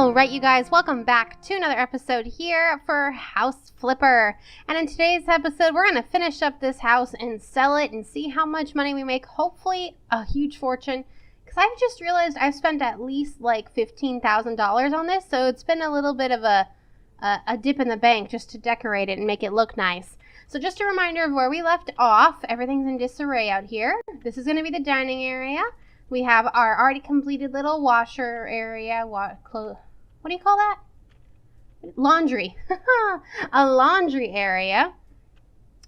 All right, you guys, welcome back to another episode here for House Flipper. And in today's episode, we're going to finish up this house and sell it and see how much money we make. Hopefully a huge fortune, because I've just realized I've spent at least like $15,000 on this. So it's been a little bit of a dip in the bank just to decorate it and make it look nice. So just a reminder of where we left off. Everything's in disarray out here. This is going to be the dining area. We have our already completed little washer area. What do you call that? Laundry. A laundry area.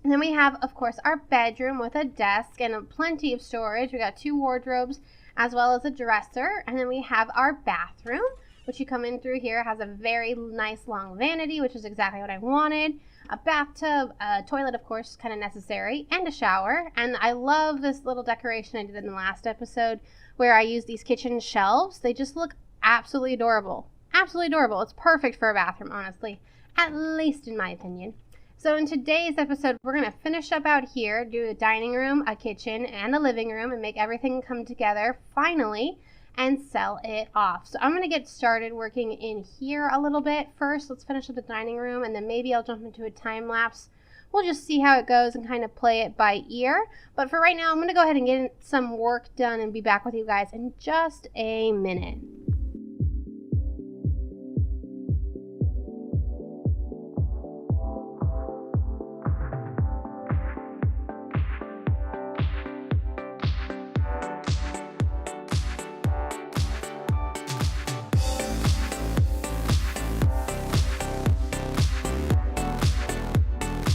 And then we have, of course, our bedroom with a desk and plenty of storage. We got 2 wardrobes as well as a dresser. And then we have our bathroom, which you come in through here. It has a very nice long vanity, which is exactly what I wanted. A bathtub, a toilet, of course, kind of necessary, and a shower. And I love this little decoration I did in the last episode where I used these kitchen shelves. They just look absolutely adorable. Absolutely adorable. It's perfect for a bathroom, honestly, at least in my opinion. So in today's episode, we're going to finish up out here, do a dining room, a kitchen, and a living room, and make everything come together finally and sell it off. So I'm going to get started working in here a little bit. First, let's finish up the dining room, and then maybe I'll jump into a time lapse. We'll just see how it goes and kind of play it by ear. But for right now, I'm going to go ahead and get some work done and be back with you guys in just a minute.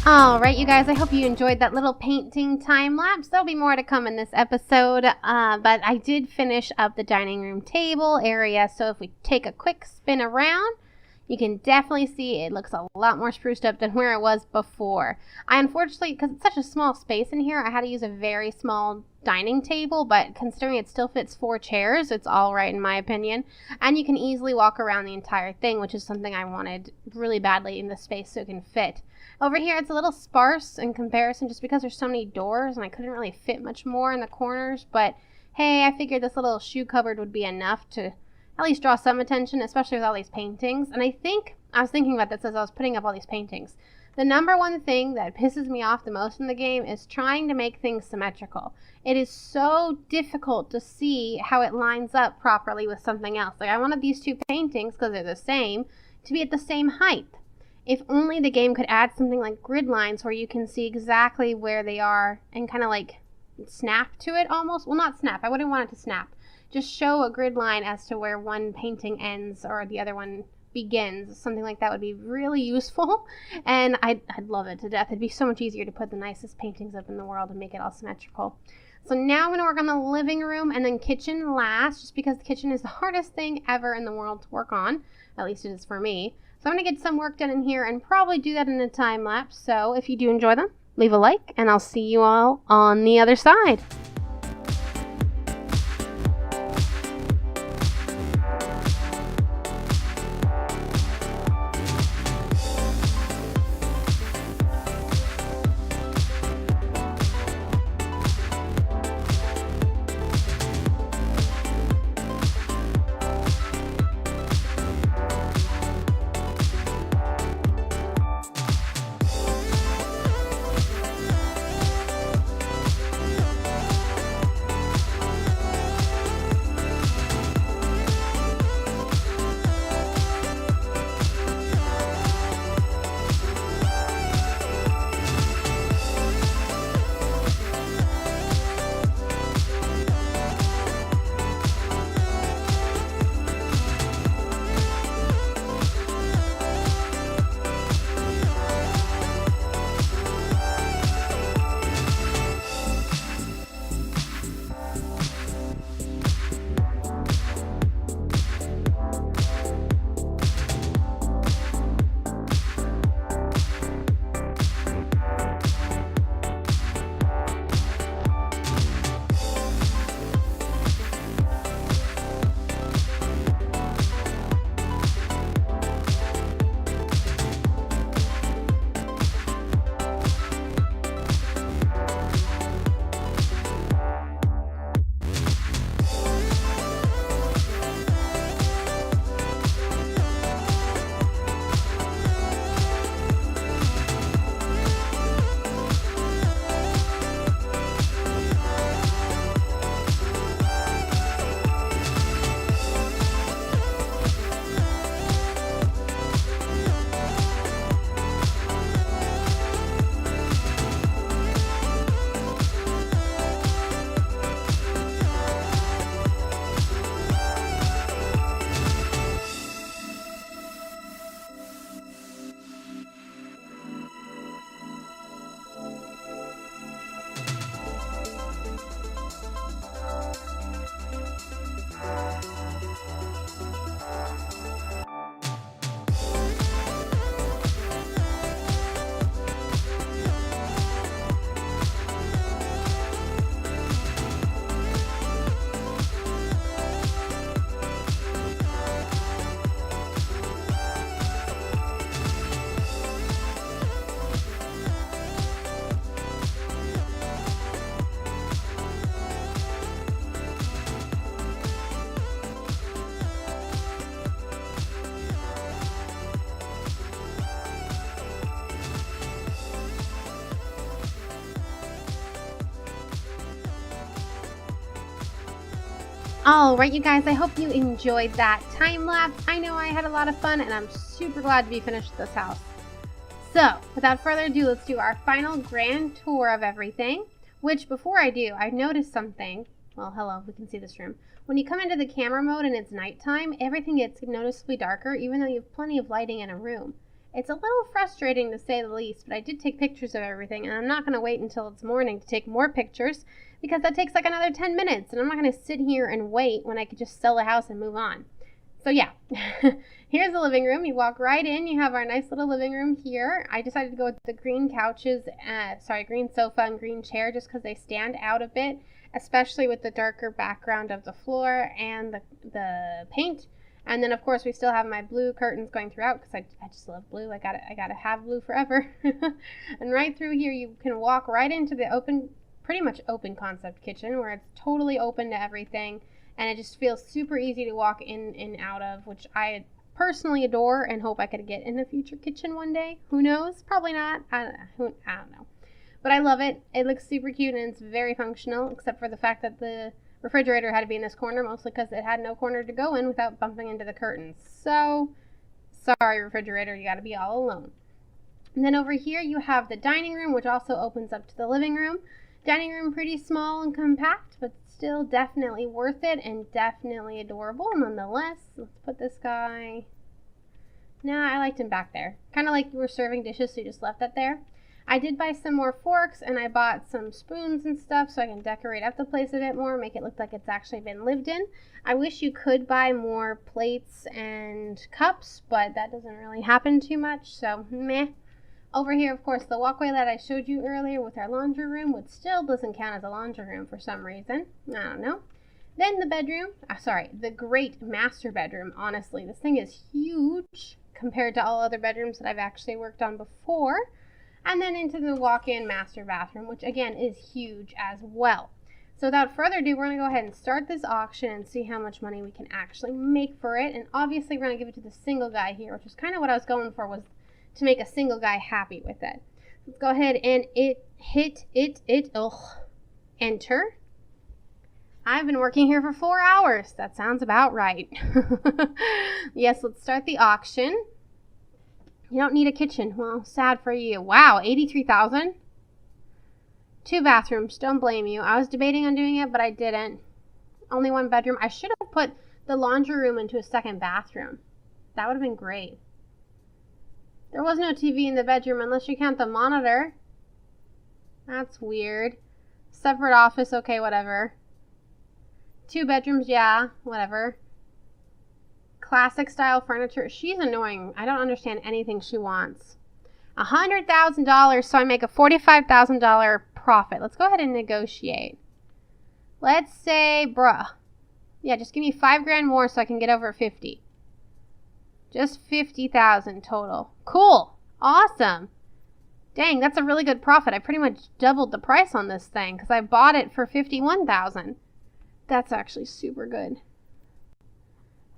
All right, you guys, I hope you enjoyed that little painting time lapse. There'll be more to come in this episode, but I did finish up the dining room table area. So if we take a quick spin around, you can definitely see it looks a lot more spruced up than where it was before. I unfortunately, because it's such a small space in here, I had to use a very small dining table, but considering it still fits 4 chairs, it's all right in my opinion. And you can easily walk around the entire thing, which is something I wanted really badly in the space so it can fit. Over here, it's a little sparse in comparison just because there's so many doors and I couldn't really fit much more in the corners. But hey, I figured this little shoe cupboard would be enough to at least draw some attention, especially with all these paintings. And I was thinking about this as I was putting up all these paintings. The number one thing that pisses me off the most in the game is trying to make things symmetrical. It is so difficult to see how it lines up properly with something else. Like I wanted these 2 paintings, because they're the same, to be at the same height. If only the game could add something like grid lines where you can see exactly where they are and kind of like snap to it almost. Well, not snap. I wouldn't want it to snap. Just show a grid line as to where one painting ends or the other one begins. Something like that would be really useful, and I'd love it to death. It'd be so much easier to put the nicest paintings up in the world and make it all symmetrical. So now I'm going to work on the living room and then kitchen last, just because the kitchen is the hardest thing ever in the world to work on. At least it is for me. So I'm going to get some work done in here and probably do that in a time lapse. So if you do enjoy them, leave a like, and I'll see you all on the other side. All right, you guys, I hope you enjoyed that time lapse. I know I had a lot of fun, and I'm super glad to be finished with this house. So, without further ado, let's do our final grand tour of everything, which before I do, I noticed something. Well, hello, we can see this room. When you come into the camera mode and it's nighttime, everything gets noticeably darker, even though you have plenty of lighting in a room. It's a little frustrating to say the least, but I did take pictures of everything, and I'm not going to wait until it's morning to take more pictures, because that takes like another 10 minutes, and I'm not going to sit here and wait when I could just sell the house and move on. So yeah, here's the living room. You walk right in. You have our nice little living room here. I decided to go with the green couches, green sofa and green chair, just because they stand out a bit, especially with the darker background of the floor and the paint. And then, of course, we still have my blue curtains going throughout, because I just love blue. I gotta have blue forever. And right through here, you can walk right into the pretty much open concept kitchen, where it's totally open to everything. And it just feels super easy to walk in and out of, which I personally adore and hope I could get in a future kitchen one day. Who knows? Probably not. I don't know. But I love it. It looks super cute, and it's very functional, except for the fact that the refrigerator had to be in this corner, mostly because it had no corner to go in without bumping into the curtains. So, sorry, refrigerator, you got to be all alone. And then over here you have the dining room, which also opens up to the living room. Dining room pretty small and compact, but still definitely worth it and definitely adorable nonetheless. Let's put this guy. Nah, I liked him back there. Kind of like you were serving dishes, so you just left that there. I did buy some more forks, and I bought some spoons and stuff so I can decorate up the place a bit more, make it look like it's actually been lived in. I wish you could buy more plates and cups, but that doesn't really happen too much, so meh. Over here, of course, the walkway that I showed you earlier with our laundry room, which still doesn't count as a laundry room for some reason. I don't know. Then the bedroom, the great master bedroom. Honestly, this thing is huge compared to all other bedrooms that I've actually worked on before. And then into the walk-in master bathroom, which again is huge as well. So without further ado, we're going to go ahead and start this auction and see how much money we can actually make for it. And obviously we're going to give it to the single guy here, which is kind of what I was going for, was to make a single guy happy with it. Let's go ahead and enter. I've been working here for 4 hours. That sounds about right. Yes, let's start the auction. You don't need a kitchen. Well, sad for you. Wow, $83,000? 2 bathrooms. Don't blame you. I was debating on doing it, but I didn't. Only 1 bedroom. I should have put the laundry room into a 2nd bathroom. That would have been great. There was no TV in the bedroom unless you count the monitor. That's weird. Separate office. Okay, whatever. 2 bedrooms. Yeah, whatever. Classic style furniture. She's annoying. I don't understand anything she wants. $100,000, so I make a $45,000 profit. Let's go ahead and negotiate. Let's say, yeah, just give me $5,000 more so I can get over 50. Just 50,000 total. Cool. Awesome. Dang, that's a really good profit. I pretty much doubled the price on this thing because I bought it for 51,000. That's actually super good.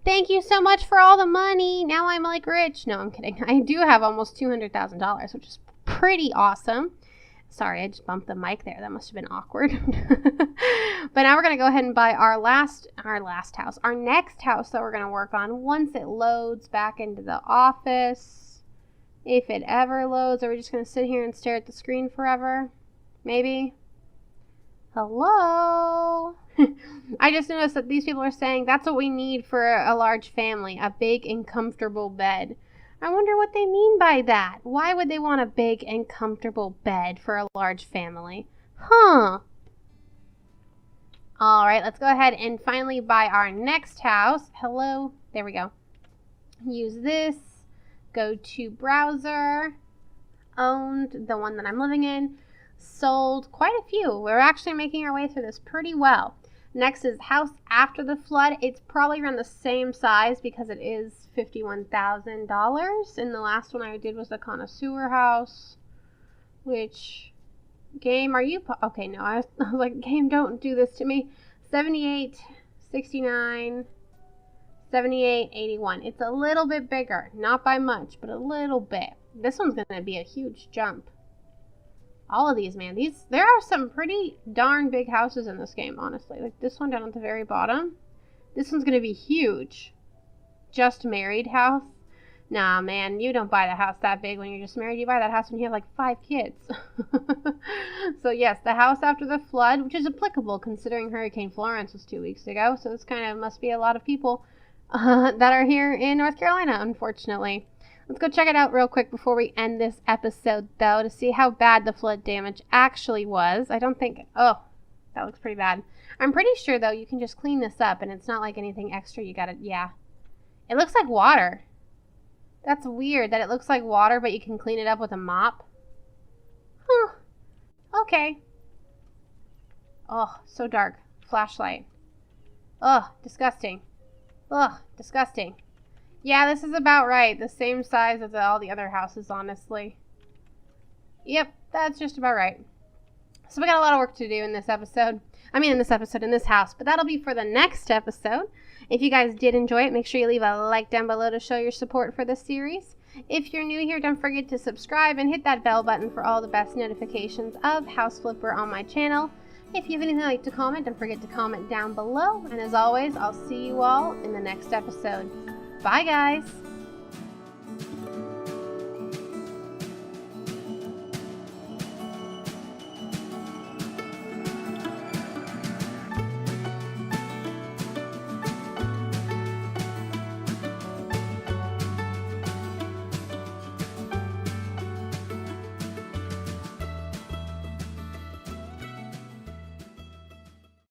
Thank you so much for all the money. Now I'm like rich. No, I'm kidding. I do have almost $200,000, which is pretty awesome. Sorry, I just bumped the mic there. That must have been awkward. But now we're going to go ahead and buy our next house that we're going to work on once it loads back into the office. If it ever loads, are we just going to sit here and stare at the screen forever? Maybe. Hello? I just noticed that these people are saying that's what we need for a large family, a big and comfortable bed. I wonder what they mean by that. Why would they want a big and comfortable bed for a large family? Huh. All right, let's go ahead and finally buy our next house. Hello. There we go. Use this. Go to browser. Owned, the one that I'm living in. Sold quite a few. We're actually making our way through this pretty well. Next is house after the flood. It's probably around the same size because it is $51,000. And the last one I did was the connoisseur house. Which, game, are you... Okay, no, I was like, game, don't do this to me. 78, 69, 78, 81. It's a little bit bigger. Not by much, but a little bit. This one's going to be a huge jump. All of these, man. There are some pretty darn big houses in this game, honestly. Like this one down at the very bottom. This one's going to be huge. Just married house. Nah, man, you don't buy the house that big when you're just married. You buy that house when you have like 5 kids. So yes, the house after the flood, which is applicable considering Hurricane Florence was 2 weeks ago. So this kind of must be a lot of people that are here in North Carolina, unfortunately. Let's go check it out real quick before we end this episode, though, to see how bad the flood damage actually was. I don't think... Oh, that looks pretty bad. I'm pretty sure, though, you can just clean this up, and it's not like anything extra you gotta... Yeah. It looks like water. That's weird that it looks like water, but you can clean it up with a mop. Huh. Okay. Oh, so dark. Flashlight. Ugh, disgusting. Ugh, disgusting. Yeah, this is about right. The same size as all the other houses, honestly. Yep, that's just about right. So we got a lot of work to do in this episode. In this house. But that'll be for the next episode. If you guys did enjoy it, make sure you leave a like down below to show your support for this series. If you're new here, don't forget to subscribe and hit that bell button for all the best notifications of House Flipper on my channel. If you have anything you'd like to comment, don't forget to comment down below. And as always, I'll see you all in the next episode. Bye, guys.